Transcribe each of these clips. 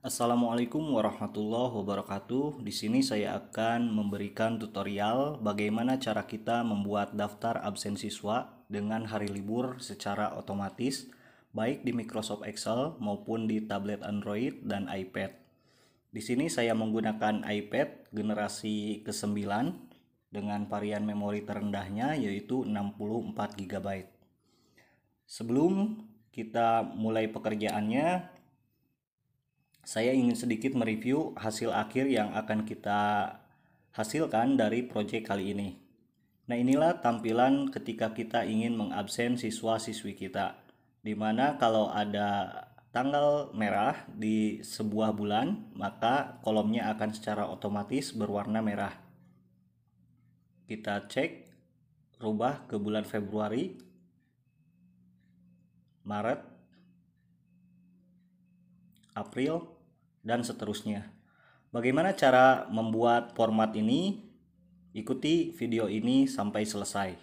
Assalamualaikum warahmatullahi wabarakatuh. Di sini saya akan memberikan tutorial bagaimana cara kita membuat daftar absen siswa dengan hari libur secara otomatis, baik di Microsoft Excel maupun di tablet Android dan iPad. Di sini saya menggunakan iPad generasi ke-9 dengan varian memori terendahnya yaitu 64 GB. Sebelum kita mulai pekerjaannya, saya ingin sedikit mereview hasil akhir yang akan kita hasilkan dari proyek kali ini. Nah, inilah tampilan ketika kita ingin mengabsen siswa-siswi kita. Dimana kalau ada tanggal merah di sebuah bulan, maka kolomnya akan secara otomatis berwarna merah. Kita cek, rubah ke bulan Februari, Maret, April, dan seterusnya. Bagaimana cara membuat format ini? Ikuti video ini sampai selesai.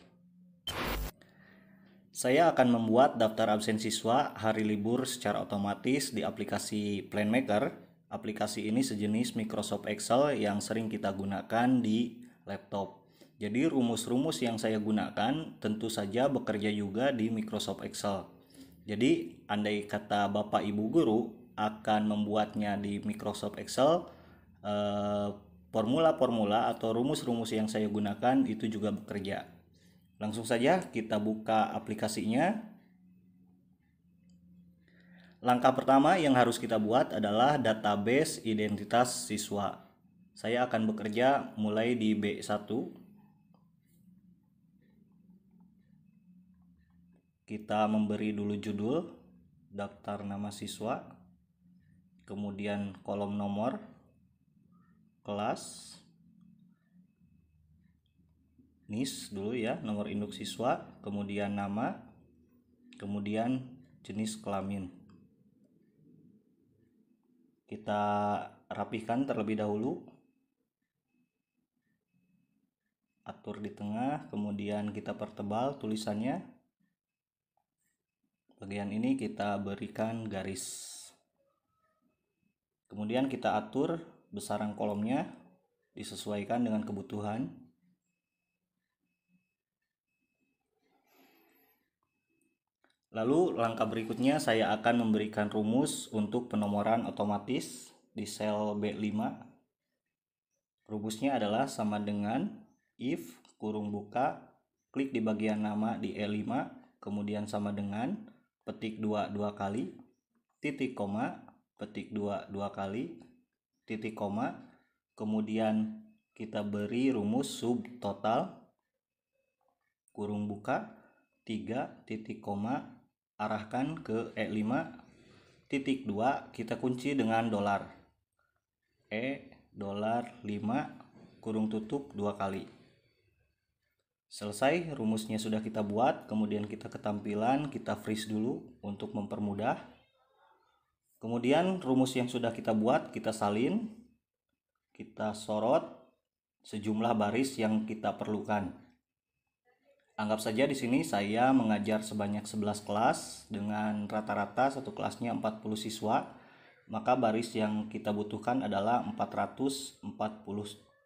Saya akan membuat daftar absen siswa hari libur secara otomatis di aplikasi Planmaker. Aplikasi ini sejenis Microsoft Excel yang sering kita gunakan di laptop. Jadi rumus-rumus yang saya gunakan tentu saja bekerja juga di Microsoft Excel. Jadi andai kata Bapak Ibu guru akan membuatnya di Microsoft Excel, formula-formula atau rumus-rumus yang saya gunakan itu juga bekerja. Langsung saja kita buka aplikasinya. Langkah pertama yang harus kita buat adalah database identitas siswa. Saya akan bekerja mulai di B1. Kita memberi dulu judul, daftar nama siswa, kemudian kolom nomor, kelas, NIS dulu ya, nomor induk siswa, kemudian nama, kemudian jenis kelamin. Kita rapihkan terlebih dahulu, atur di tengah, kemudian kita pertebal tulisannya. Bagian ini kita berikan garis. Kemudian kita atur besaran kolomnya disesuaikan dengan kebutuhan. Lalu langkah berikutnya saya akan memberikan rumus untuk penomoran otomatis di sel B5. Rumusnya adalah sama dengan if kurung buka, klik di bagian nama di E5, kemudian sama dengan petik 2 dua kali, titik koma, petik 2 dua kali, titik koma, kemudian kita beri rumus subtotal kurung buka 3 titik koma, arahkan ke E5, titik 2 kita kunci dengan dolar, $5 kurung tutup 2 kali. Selesai, rumusnya sudah kita buat. Kemudian kita ke tampilan, kita freeze dulu untuk mempermudah. Kemudian rumus yang sudah kita buat kita salin, kita sorot sejumlah baris yang kita perlukan. Anggap saja di sini saya mengajar sebanyak 11 kelas dengan rata-rata satu kelasnya 40 siswa. Maka baris yang kita butuhkan adalah 440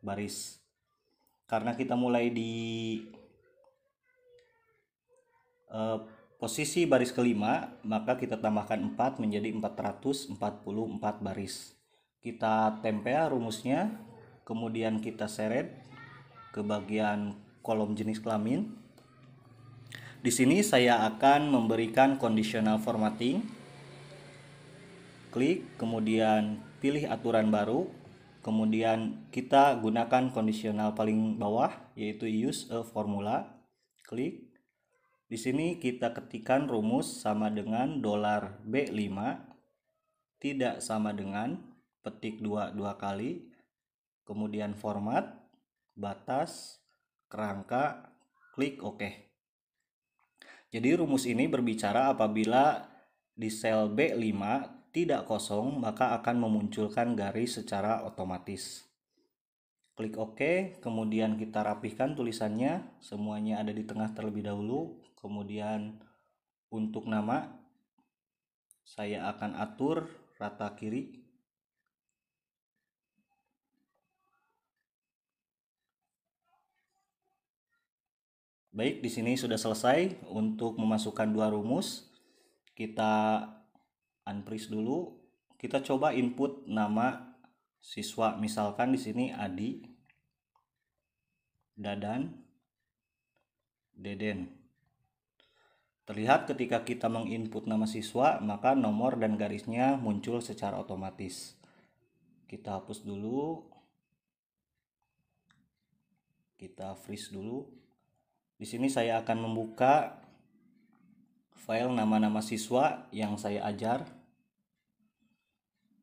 baris. Karena kita mulai di posisi baris kelima, maka kita tambahkan 4 menjadi 444 baris. Kita tempel rumusnya, kemudian kita seret ke bagian kolom jenis kelamin. Di sini saya akan memberikan conditional formatting. Klik, kemudian pilih aturan baru, kemudian kita gunakan kondisional paling bawah yaitu use a formula. Klik. Di sini kita ketikkan rumus sama dengan $B5 tidak sama dengan petik 2 dua kali, kemudian format, batas, kerangka, klik OK. Jadi rumus ini berbicara apabila di sel B5 tidak kosong, maka akan memunculkan garis secara otomatis. Klik OK, kemudian kita rapihkan tulisannya, semuanya ada di tengah terlebih dahulu. Kemudian untuk nama, saya akan atur rata kiri. Baik, di sini sudah selesai untuk memasukkan dua rumus. Kita unfreeze dulu. Kita coba input nama siswa, misalkan di sini Adi, Dadan, Deden. Terlihat ketika kita menginput nama siswa, maka nomor dan garisnya muncul secara otomatis. Kita hapus dulu. Kita freeze dulu. Di sini saya akan membuka file nama-nama siswa yang saya ajar.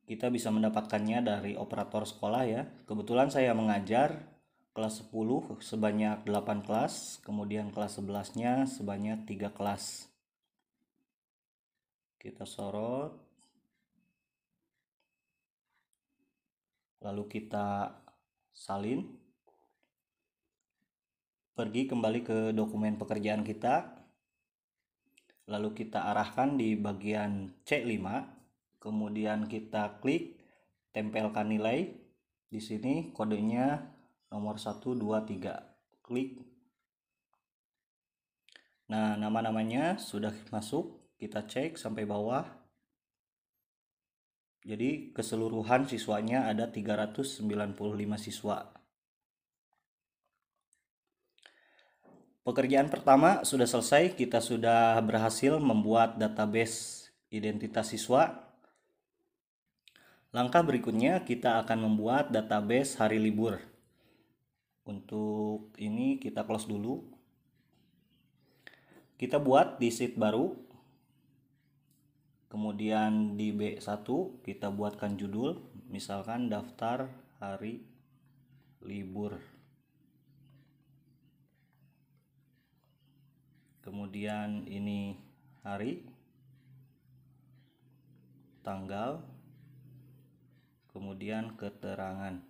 Kita bisa mendapatkannya dari operator sekolah ya. Kebetulan saya mengajar kelas 10 sebanyak 8 kelas, kemudian kelas 11-nya sebanyak 3 kelas. Kita sorot. Lalu kita salin. Pergi kembali ke dokumen pekerjaan kita. Lalu kita arahkan di bagian C5. Kemudian kita klik tempelkan nilai. Di sini kodenya nomor 1, 2, 3. Klik. Nah, nama-namanya sudah masuk. Kita cek sampai bawah. Jadi keseluruhan siswanya ada 395 siswa. Pekerjaan pertama sudah selesai. Kita sudah berhasil membuat database identitas siswa. Langkah berikutnya kita akan membuat database hari libur. Untuk ini kita close dulu. Kita buat di sheet baru. Kemudian di B1 kita buatkan judul, misalkan daftar hari libur. Kemudian ini hari, tanggal, kemudian keterangan.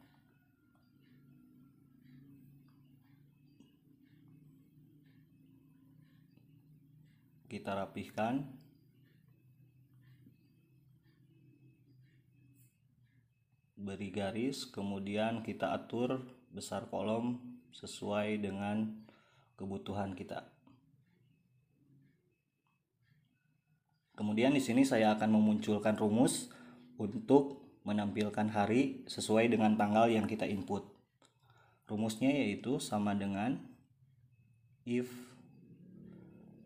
Kita rapihkan. Beri garis, kemudian kita atur besar kolom sesuai dengan kebutuhan kita. Kemudian di sini saya akan memunculkan rumus untuk menampilkan hari sesuai dengan tanggal yang kita input. Rumusnya yaitu sama dengan if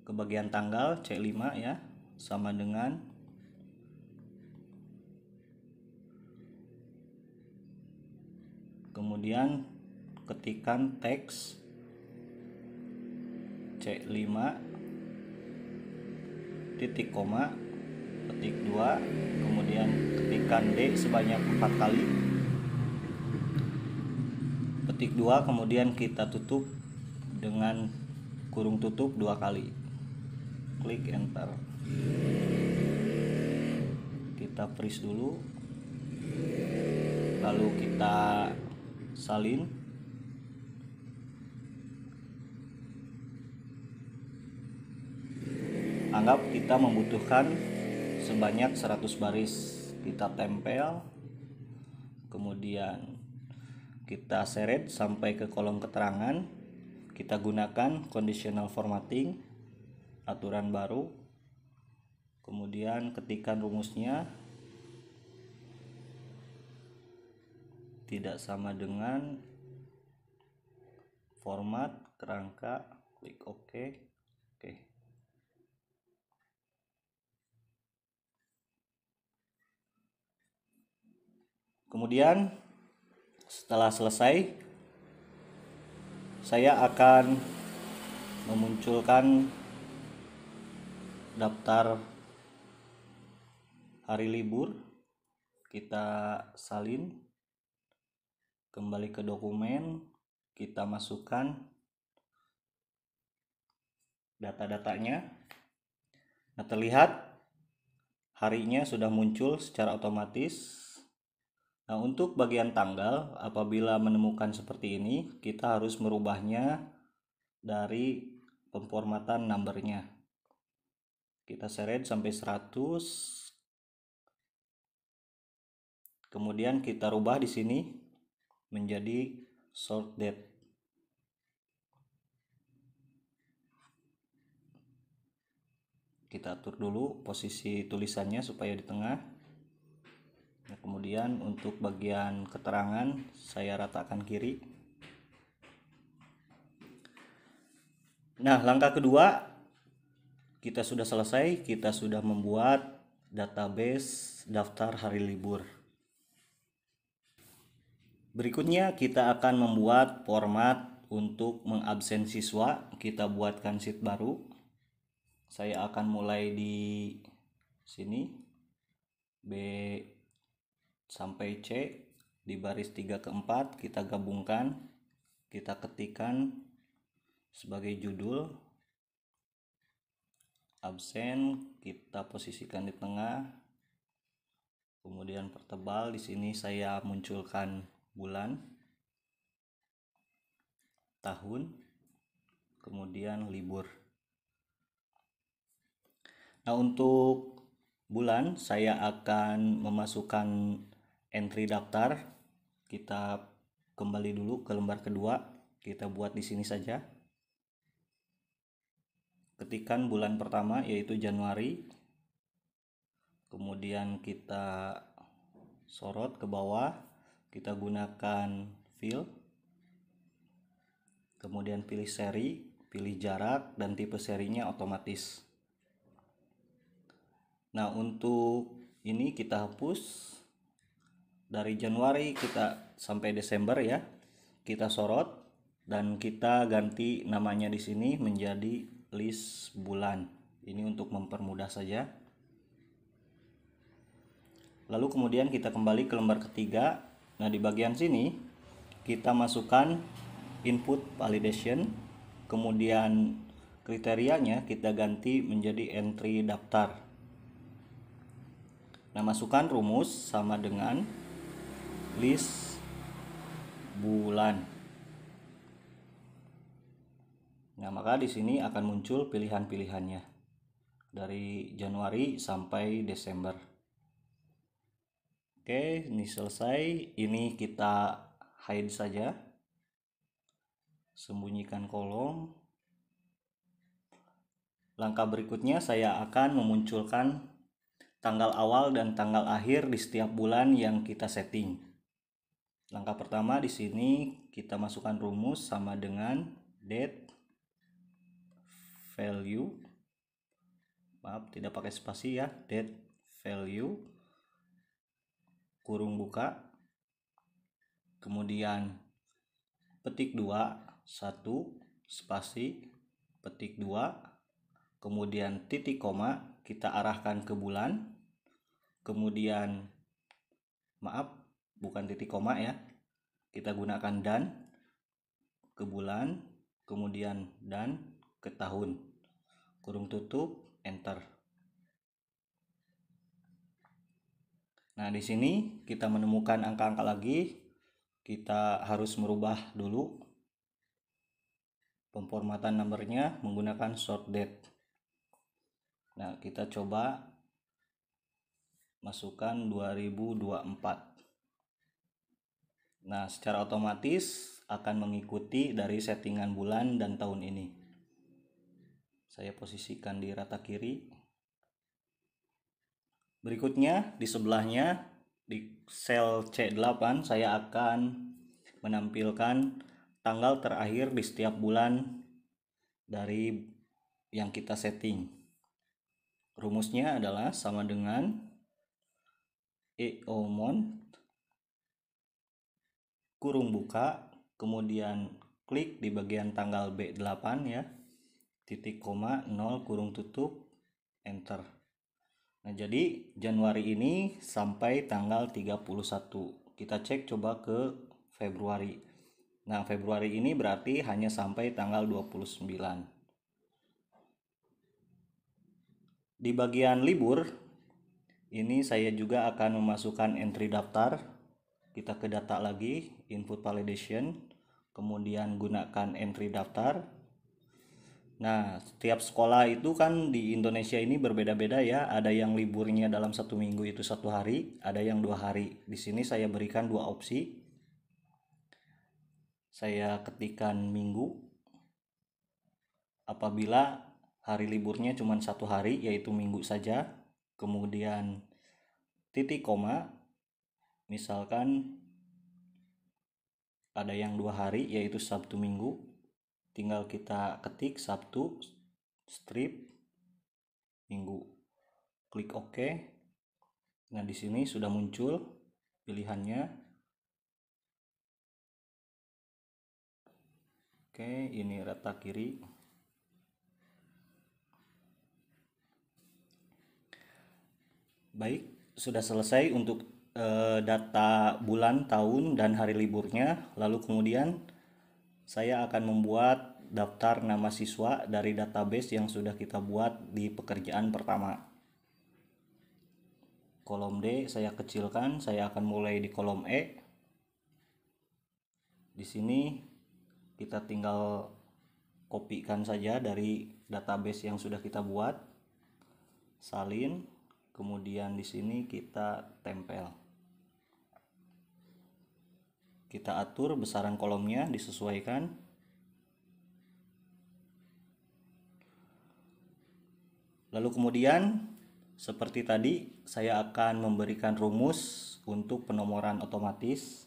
ke bagian tanggal C5 ya, sama dengan kemudian ketikkan teks C5 titik koma ketik 2, kemudian ketikkan D sebanyak 4 kali, ketik 2, kemudian kita tutup dengan kurung tutup 2 kali, klik enter. Kita freeze dulu, lalu kita salin. Anggap kita membutuhkan sebanyak 100 baris. Kita tempel, kemudian kita seret sampai ke kolom keterangan. Kita gunakan conditional formatting, aturan baru. Kemudian ketikkan rumusnya, tidak sama dengan format kerangka, klik OK. Oke. Kemudian setelah selesai, saya akan memunculkan daftar hari libur. Kita salin, kembali ke dokumen, kita masukkan data-datanya. Nah, terlihat harinya sudah muncul secara otomatis. Nah, untuk bagian tanggal, apabila menemukan seperti ini, kita harus merubahnya dari pemformatan numbernya. Kita seret sampai 100. Kemudian kita rubah di sini menjadi sort date. kita atur dulu posisi tulisannya supaya di tengah. Nah, kemudian untuk bagian keterangan saya ratakan kiri. Nah, langkah kedua kita sudah selesai, kita sudah membuat database daftar hari libur. Berikutnya kita akan membuat format untuk mengabsen siswa. Kita buatkan sheet baru. Saya akan mulai di sini, B sampai C, di baris 3 ke 4 kita gabungkan, kita ketikkan sebagai judul absen, kita posisikan di tengah, kemudian pertebal. Di sini saya munculkan bulan, tahun, kemudian libur. Nah, untuk bulan saya akan memasukkan entry daftar. Kita kembali dulu ke lembar kedua, kita buat di sini saja. Ketikkan bulan pertama yaitu Januari, kemudian kita sorot ke bawah, kita gunakan fill, kemudian pilih seri, pilih jarak, dan tipe serinya otomatis. Nah, untuk ini kita hapus dari Januari kita sampai Desember ya, kita sorot dan kita ganti namanya di sini menjadi list bulan. Ini untuk mempermudah saja. Lalu kemudian kita kembali ke lembar ketiga. Nah, di bagian sini kita masukkan input validation, kemudian kriterianya kita ganti menjadi entry daftar. Nah, masukkan rumus sama dengan list bulan. Nah, maka di sini akan muncul pilihan-pilihannya dari Januari sampai Desember. Oke, ini selesai. Ini kita hide saja. Sembunyikan kolom. Langkah berikutnya saya akan memunculkan tanggal awal dan tanggal akhir di setiap bulan yang kita setting. Langkah pertama di sini kita masukkan rumus sama dengan date value, maaf tidak pakai spasi ya, date value kurung buka, kemudian petik 2 1 spasi petik 2, kemudian titik koma kita arahkan ke bulan, kemudian maaf bukan titik koma ya, kita gunakan dan ke bulan, kemudian dan ke tahun, kurung tutup, enter. Nah, di sini kita menemukan angka-angka lagi. Kita harus merubah dulu pemformatan nomornya menggunakan short date. Nah, kita coba masukkan 2024. Nah, secara otomatis akan mengikuti dari settingan bulan dan tahun ini. Saya posisikan di rata kiri. Berikutnya di sebelahnya di sel C8 saya akan menampilkan tanggal terakhir di setiap bulan dari yang kita setting. Rumusnya adalah sama dengan EOMONT kurung buka, kemudian klik di bagian tanggal B8 ya, titik koma 0 kurung tutup, enter. Nah, jadi Januari ini sampai tanggal 31. Kita cek coba ke Februari. Nah, Februari ini berarti hanya sampai tanggal 29. Di bagian libur, ini saya juga akan memasukkan entry daftar. Kita ke data lagi, input validation, kemudian gunakan entry daftar. Nah, setiap sekolah itu kan di Indonesia ini berbeda-beda ya. Ada yang liburnya dalam 1 minggu itu 1 hari, ada yang 2 hari. Di sini saya berikan 2 opsi. Saya ketikkan minggu. Apabila hari liburnya cuma 1 hari, yaitu Minggu saja. Kemudian titik koma, misalkan ada yang 2 hari, yaitu Sabtu Minggu, tinggal kita ketik Sabtu strip Minggu, klik OK. Nah, di sini sudah muncul pilihannya. Oke, ini rata kiri. Baik, sudah selesai untuk data bulan, tahun, dan hari liburnya. Lalu kemudian saya akan membuat daftar nama siswa dari database yang sudah kita buat di pekerjaan pertama. Kolom D saya kecilkan, saya akan mulai di kolom E. Di sini kita tinggal kopikan saja dari database yang sudah kita buat, salin, kemudian di sini kita tempel. Kita atur besaran kolomnya, disesuaikan. Lalu kemudian seperti tadi, saya akan memberikan rumus untuk penomoran otomatis.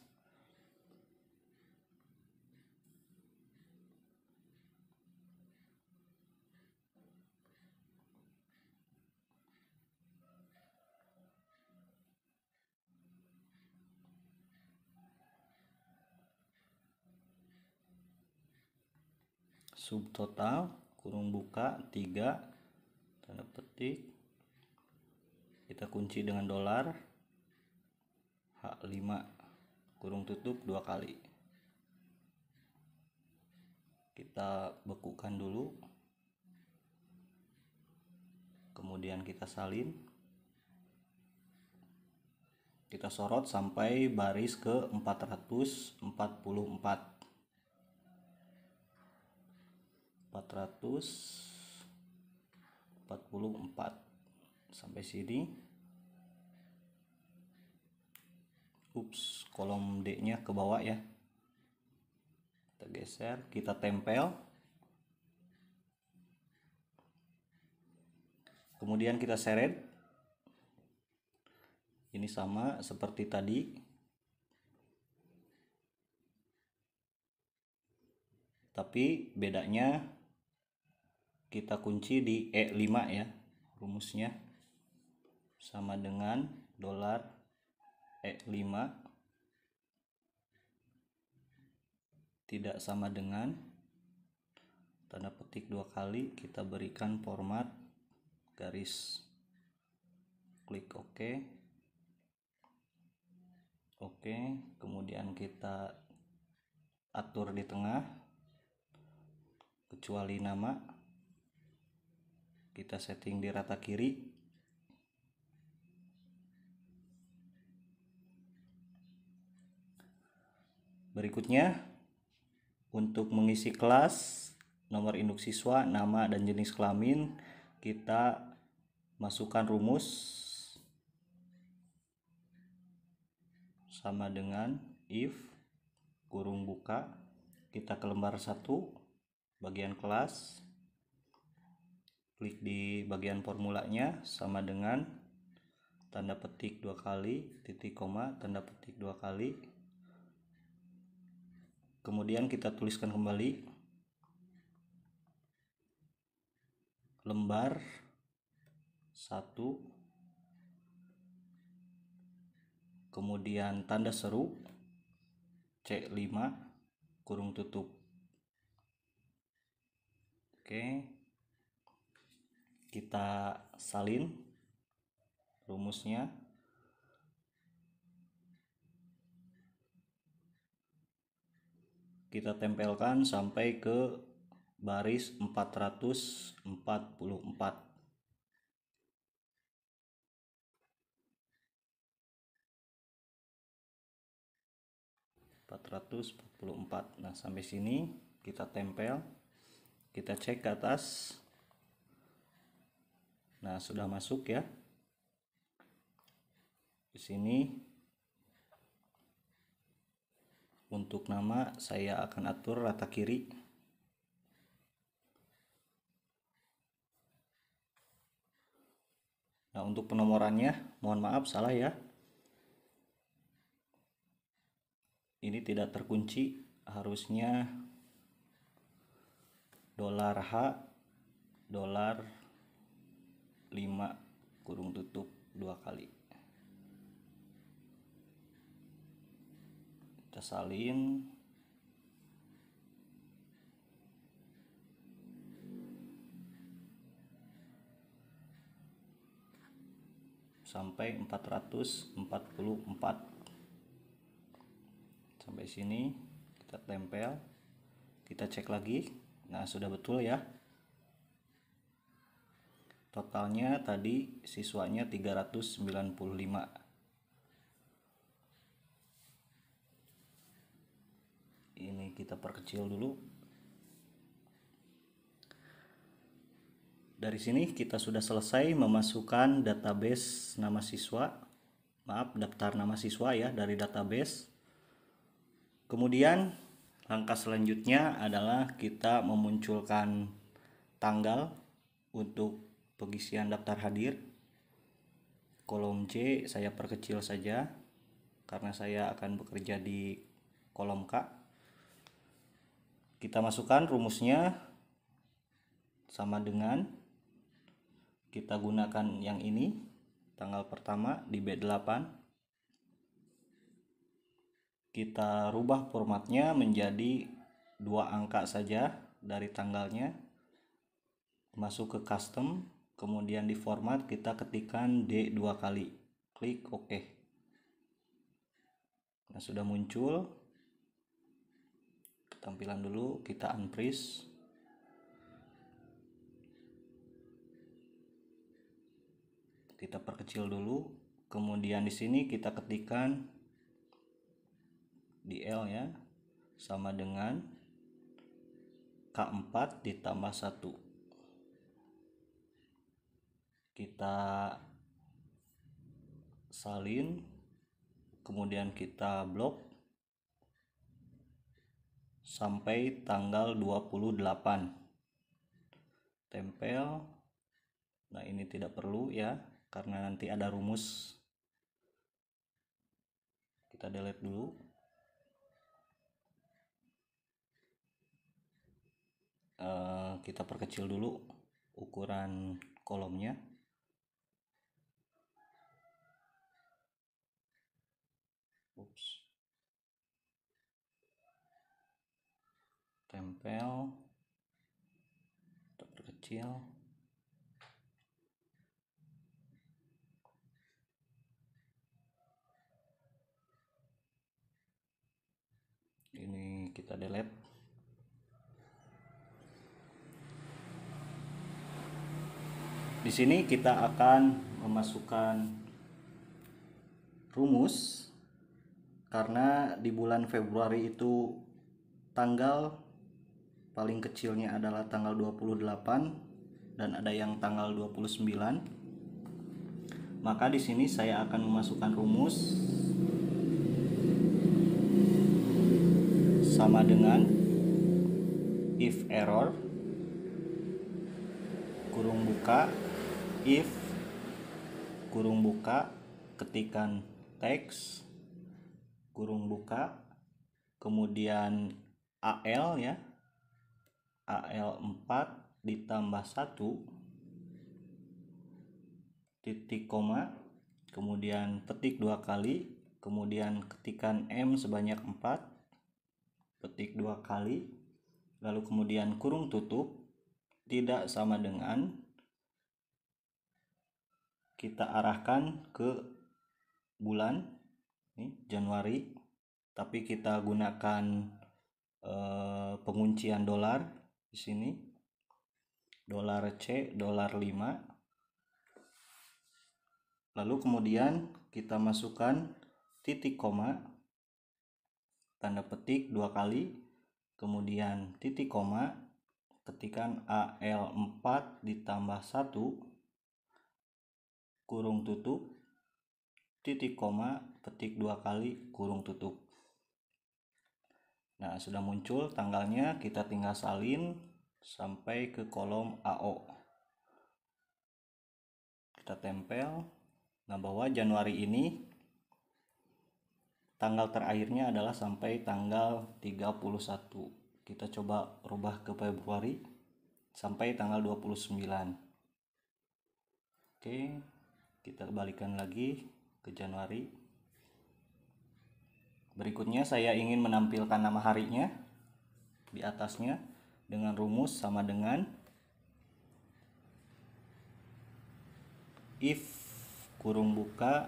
Subtotal kurung buka 3 tanda petik, kita kunci dengan dolar, H5 kurung tutup 2 kali. Kita bekukan dulu, kemudian kita salin, kita sorot sampai baris ke 444 sampai sini. Kolom D nya ke bawah ya, kita geser, kita tempel, kemudian kita seret. Ini sama seperti tadi, tapi bedanya kita kunci di E5 ya. Rumusnya sama dengan dolar E5 tidak sama dengan tanda petik 2 kali, kita berikan format garis, klik OK. Oke, kemudian kita atur di tengah, kecuali nama kita setting di rata kiri. Berikutnya, untuk mengisi kelas, nomor induk siswa, nama, dan jenis kelamin, kita masukkan rumus sama dengan if kurung buka, kita ke lembar 1 bagian kelas, klik di bagian formulanya sama dengan tanda petik 2 kali, titik koma, tanda petik 2 kali, kemudian kita tuliskan kembali lembar 1, kemudian tanda seru C5 kurung tutup. Oke, kita salin rumusnya, kita tempelkan sampai ke baris 444. Nah, sampai sini kita tempel, kita cek ke atas. Nah, sudah masuk ya. Di sini untuk nama saya akan atur rata kiri. Nah, untuk penomorannya, mohon maaf salah ya. Ini tidak terkunci, harusnya dolar H, dolar 5 kurung tutup 2 kali. Kita salin. Sampai 444. Sampai sini kita tempel, kita cek lagi. Nah, sudah betul ya. Totalnya tadi siswanya 395. Ini kita perkecil dulu. Dari sini kita sudah selesai memasukkan database nama siswa. Maaf, daftar nama siswa ya dari database. Kemudian langkah selanjutnya adalah kita memunculkan tanggal untuk pengisian daftar hadir. Kolom C saya perkecil saja karena saya akan bekerja di kolom K. Kita masukkan rumusnya sama dengan kita gunakan yang ini, tanggal pertama di B8. Kita rubah formatnya menjadi 2 angka saja dari tanggalnya. Masuk ke custom, kemudian di format kita ketikkan D 2 kali. Klik OK. Nah, sudah muncul. Tampilan dulu, kita unfreeze. Kita perkecil dulu, kemudian di sini kita ketikkan di L ya, sama dengan K4 ditambah 1. Kita salin, kemudian kita blok sampai tanggal 28. Tempel. Nah, ini tidak perlu ya, karena nanti ada rumus. Kita delete dulu. Kita perkecil dulu ukuran kolomnya. Tempel, kita perkecil. Ini kita delete. Di sini kita akan memasukkan rumus karena di bulan Februari itu tanggal paling kecilnya adalah tanggal 28 dan ada yang tanggal 29. Maka di sini saya akan memasukkan rumus sama dengan if error kurung buka if kurung buka ketikan teks kurung buka kemudian AL ya, AL 4 ditambah 1 titik koma, kemudian petik 2 kali, kemudian ketikan M sebanyak 4, petik 2 kali, lalu kemudian kurung tutup, tidak sama dengan kita arahkan ke bulan ini Januari, tapi kita gunakan penguncian dolar di sini, dolar C, dolar 5. Lalu kemudian kita masukkan titik koma, tanda petik 2 kali, kemudian titik koma, ketikan AL 4 ditambah 1 kurung tutup, titik koma, petik 2 kali, kurung tutup. Nah, sudah muncul tanggalnya, kita tinggal salin sampai ke kolom AO. kita tempel. Nah, bahwa Januari ini tanggal terakhirnya adalah sampai tanggal 31. Kita coba rubah ke Februari sampai tanggal 29. Oke, kita kembalikan lagi ke Januari. Berikutnya saya ingin menampilkan nama harinya di atasnya dengan rumus sama dengan if kurung buka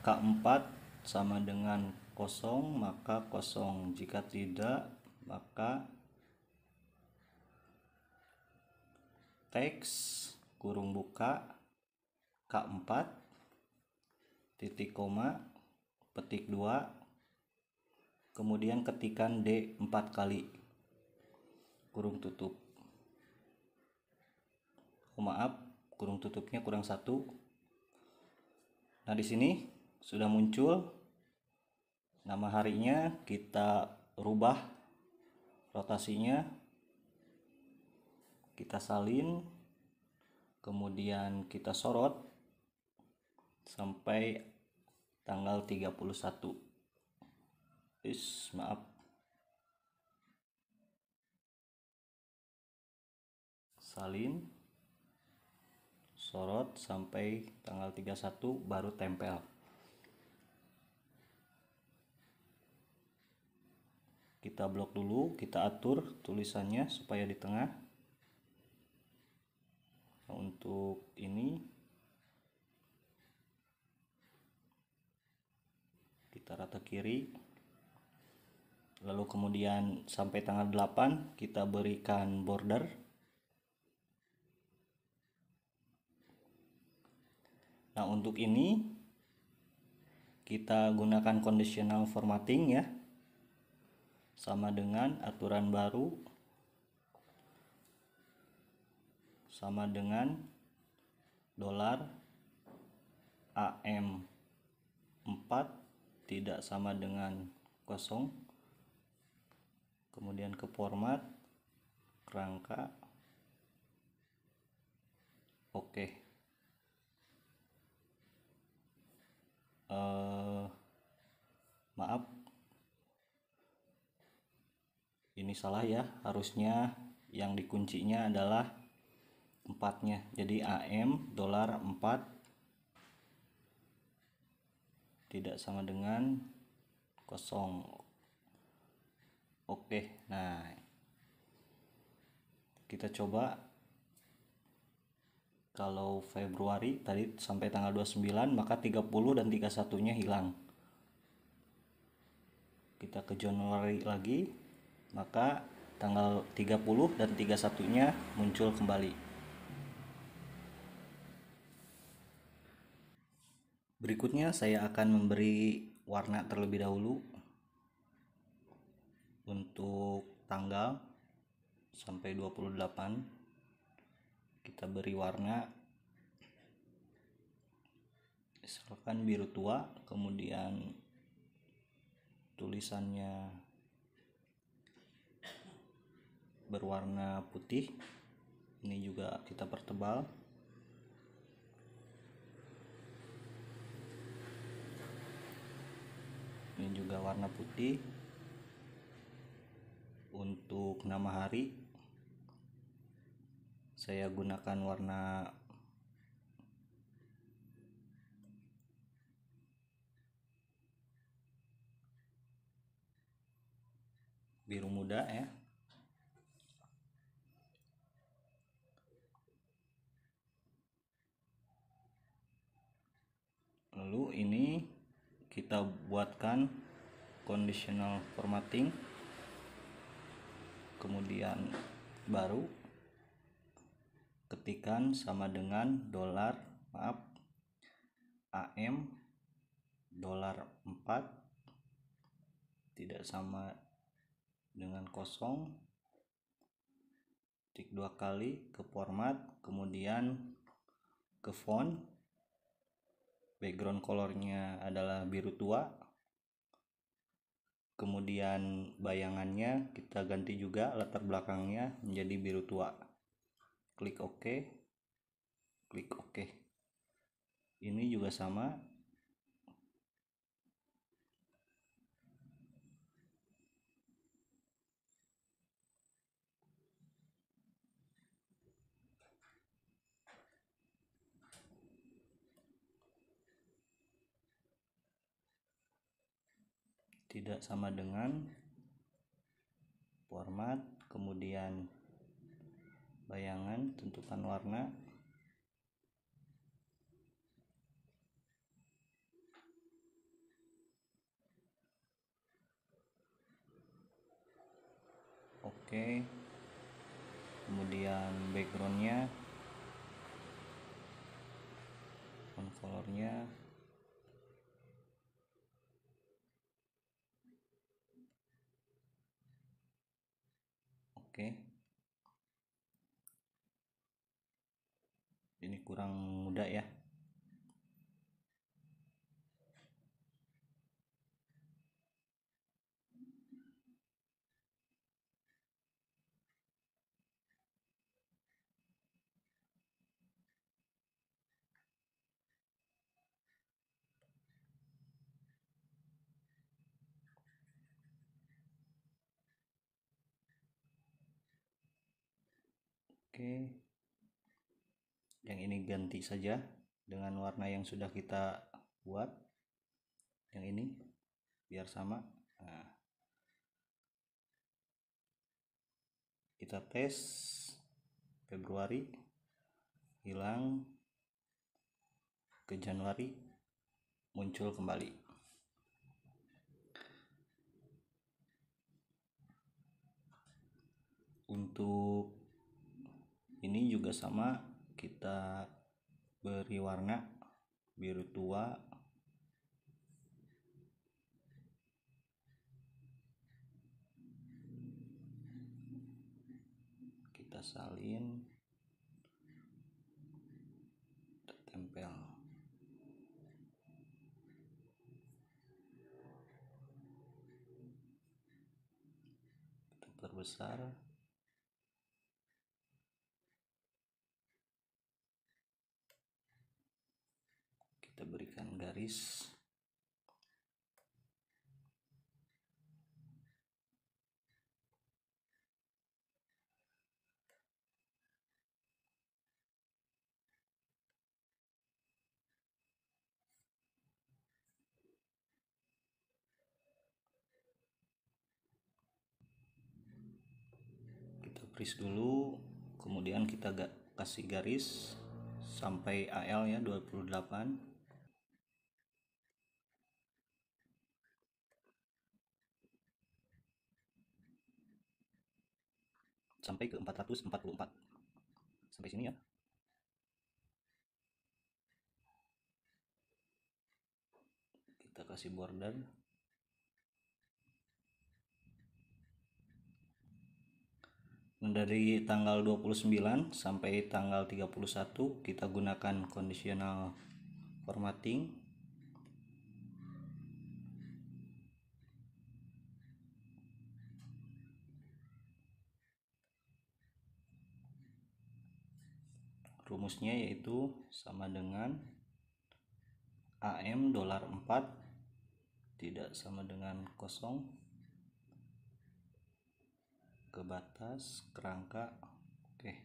K4 sama dengan kosong, maka kosong. Jika tidak, maka teks kurung buka K4 titik koma petik 2, kemudian ketikan D 4 kali kurung tutup. Oh, maaf, kurung tutupnya kurang 1. Nah, di sini sudah muncul nama harinya. Kita rubah rotasinya, kita salin, kemudian kita sorot sampai tanggal 31. Maaf, salin, sorot sampai tanggal 31, baru tempel. Kita blok dulu, kita atur tulisannya supaya di tengah. Nah, untuk ini kita rata kiri, lalu kemudian sampai tanggal 8 kita berikan border. Nah, untuk ini kita gunakan conditional formatting ya, sama dengan aturan baru sama dengan dolar AM 4 tidak sama dengan kosong, kemudian ke format kerangka. Oke. Maaf, ini salah ya, harusnya yang dikuncinya adalah 4-nya. Jadi AM dolar 4 tidak sama dengan kosong. Oke, nah kita coba. Kalau Februari tadi sampai tanggal 29, maka 30 dan 31-nya hilang. Kita ke Januari lagi, maka tanggal 30 dan 31-nya muncul kembali. Berikutnya saya akan memberi warna terlebih dahulu untuk tanggal sampai 28. Kita beri warna misalkan biru tua, kemudian tulisannya berwarna putih. Ini juga kita pertebal. Ini juga warna putih. Untuk nama hari saya gunakan warna biru muda ya. Lalu ini kita buatkan conditional formatting, kemudian baru ketikan sama dengan dolar, maaf, AM dolar 4 tidak sama dengan kosong, tik 2 kali ke format, kemudian ke font, background colornya adalah biru tua, kemudian bayangannya kita ganti juga latar belakangnya menjadi biru tua. Klik OK. klik OK. Ini juga sama, tidak sama dengan format, kemudian bayangan, tentukan warna, oke. Kemudian backgroundnya, font colornya, oke. Ini kurang mudah ya. Oke, yang ini ganti saja dengan warna yang sudah kita buat, yang ini biar sama. Nah, kita tes Februari, hilang, ke Januari, muncul kembali. Untuk ini juga sama, kita beri warna biru tua, kita salin, kita tempel. Kita perbesar. Kita berikan garis. Kita freeze dulu, kemudian kita kasih garis sampai AL ya 28. Sampai ke 444. Sampai sini ya. Kita kasih border. Nah, dari tanggal 29 sampai tanggal 31 kita gunakan conditional formatting. Rumusnya yaitu sama dengan AM $4 tidak sama dengan kosong ke batas kerangka. Oke.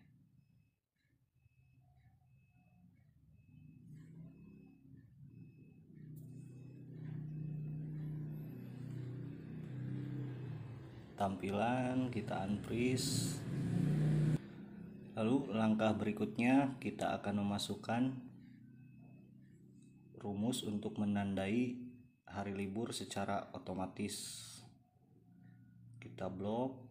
Tampilan kita unfreeze. Lalu langkah berikutnya kita akan memasukkan rumus untuk menandai hari libur secara otomatis. Kita blok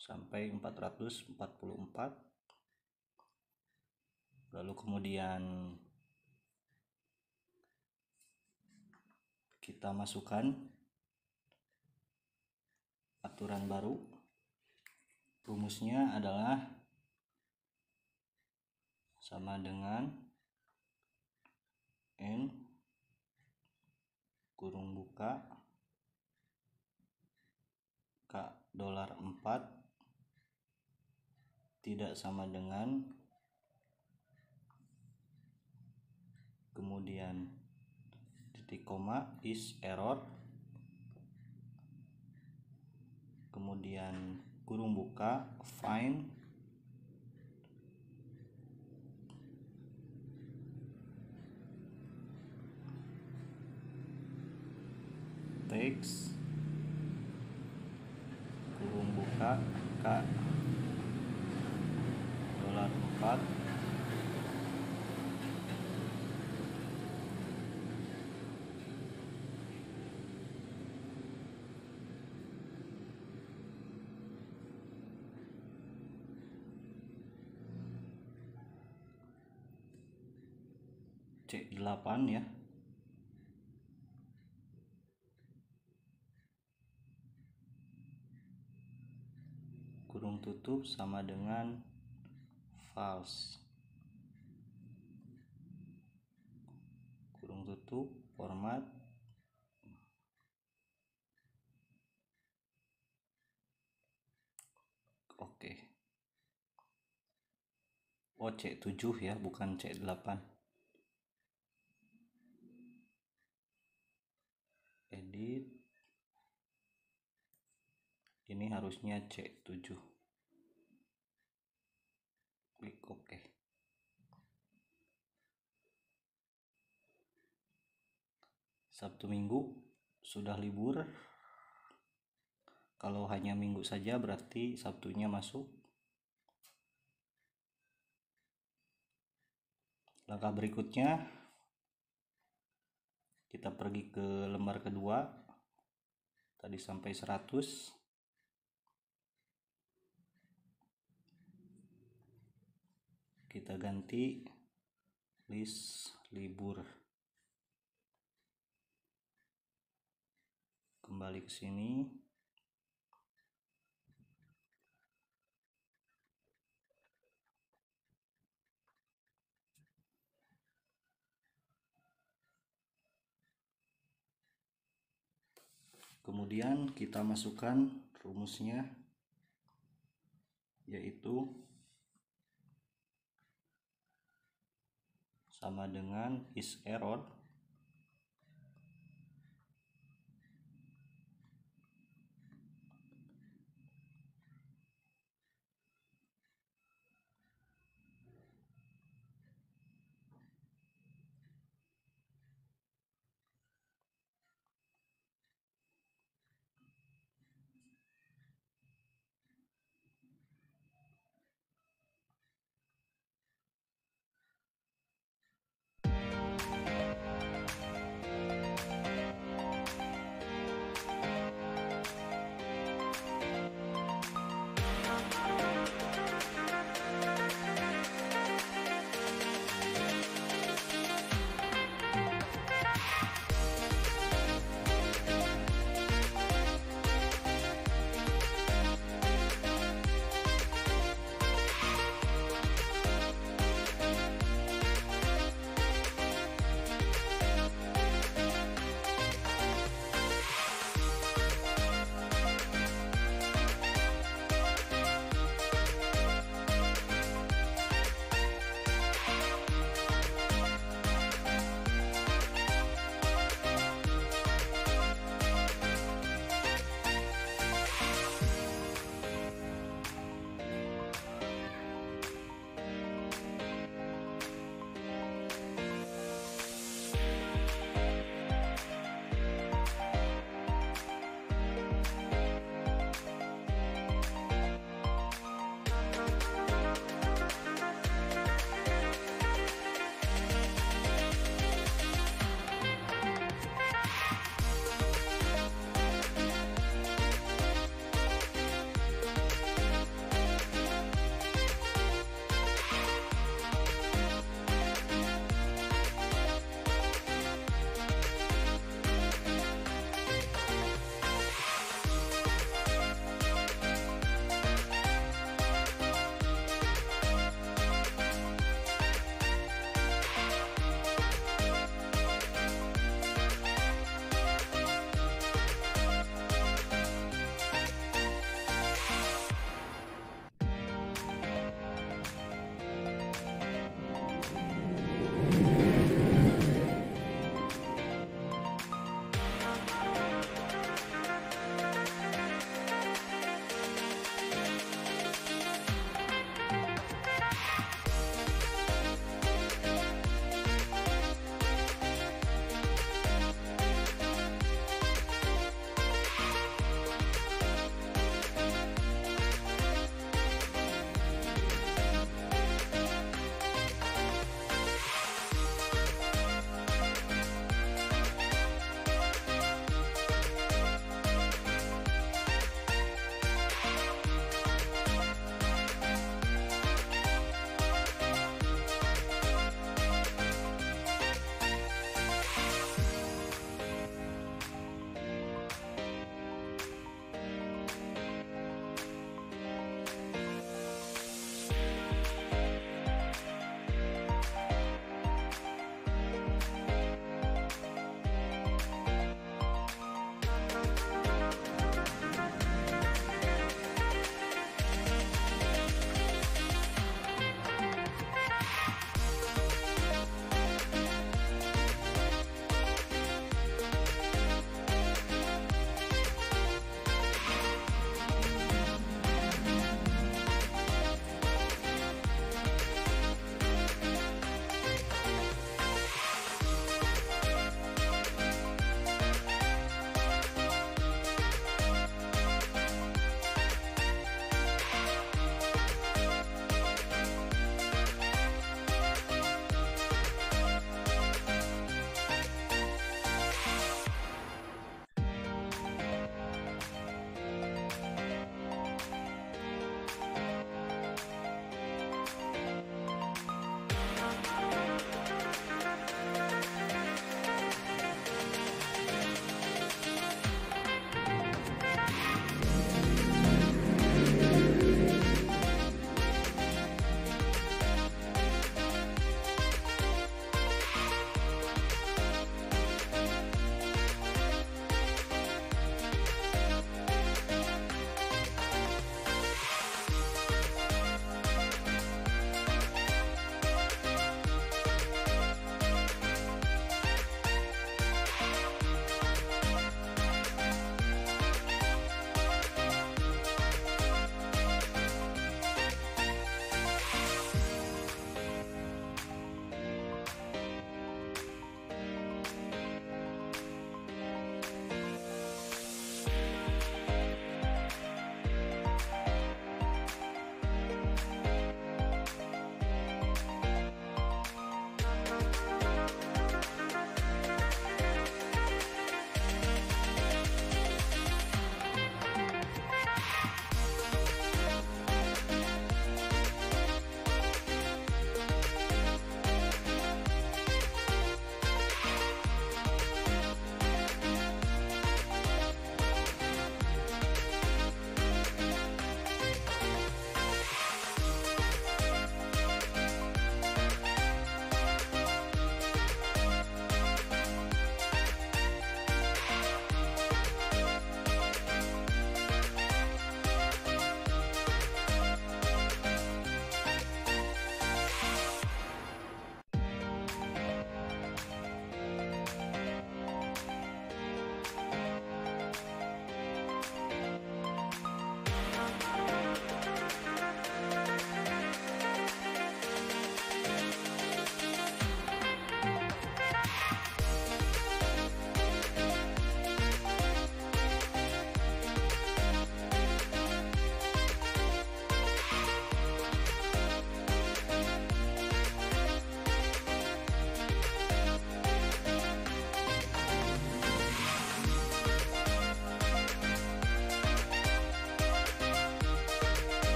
sampai 444, lalu kemudian kita masukkan aturan baru. Rumusnya adalah sama dengan N kurung buka K $4 tidak sama dengan, kemudian titik koma is error, kemudian kurung buka find text kurung buka k $4 C8 ya. Kurung tutup sama dengan false. Kurung tutup format oke. Oh, C7 ya, bukan C8. Edit. Ini harusnya C7. Klik OK. Sabtu Minggu sudah libur. Kalau hanya Minggu saja berarti Sabtunya masuk. Langkah berikutnya kita pergi ke lembar kedua. Tadi sampai 100. Kita ganti list libur. Kembali ke sini. Kemudian kita masukkan rumusnya, yaitu sama dengan is error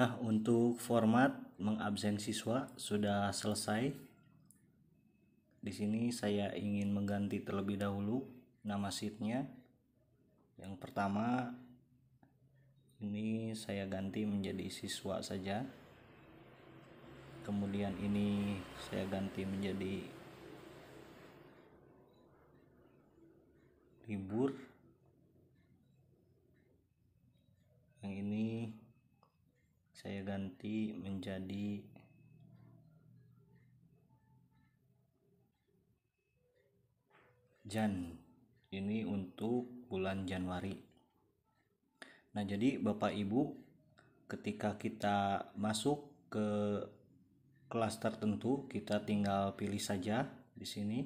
Nah, untuk format mengabsen siswa sudah selesai. Di sini saya ingin mengganti terlebih dahulu nama sheetnya. Yang pertama ini saya ganti menjadi siswa saja. Kemudian ini saya ganti menjadi libur. Yang ini saya ganti menjadi Jan. Ini untuk bulan Januari. Nah, jadi Bapak Ibu, ketika kita masuk ke kelas tertentu, kita tinggal pilih saja di sini.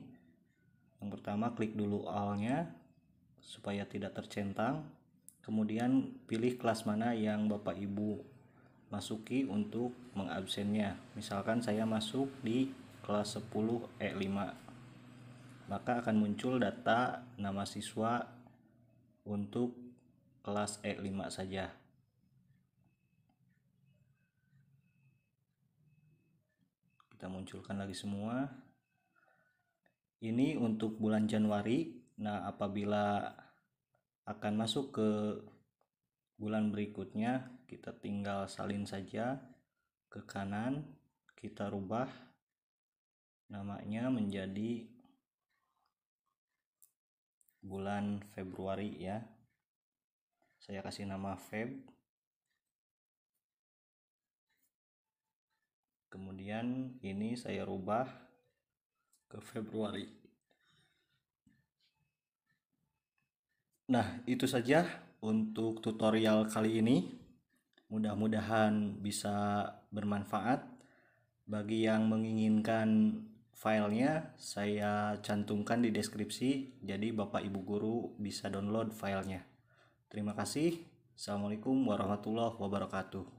Yang pertama, klik dulu all-nya supaya tidak tercentang. Kemudian pilih kelas mana yang Bapak Ibu masuki untuk mengabsennya. Misalkan saya masuk di kelas 10 E5. Maka akan muncul data nama siswa untuk kelas E5 saja. Kita munculkan lagi semua. Ini untuk bulan Januari. Nah, apabila akan masuk ke bulan berikutnya, kita tinggal salin saja ke kanan, kita rubah namanya menjadi bulan Februari ya. Saya kasih nama Feb. Kemudian ini saya rubah ke Februari. Nah, itu saja untuk tutorial kali ini. Mudah-mudahan bisa bermanfaat. Bagi yang menginginkan filenya, saya cantumkan di deskripsi, jadi Bapak Ibu guru bisa download filenya. Terima kasih. Assalamualaikum warahmatullahi wabarakatuh.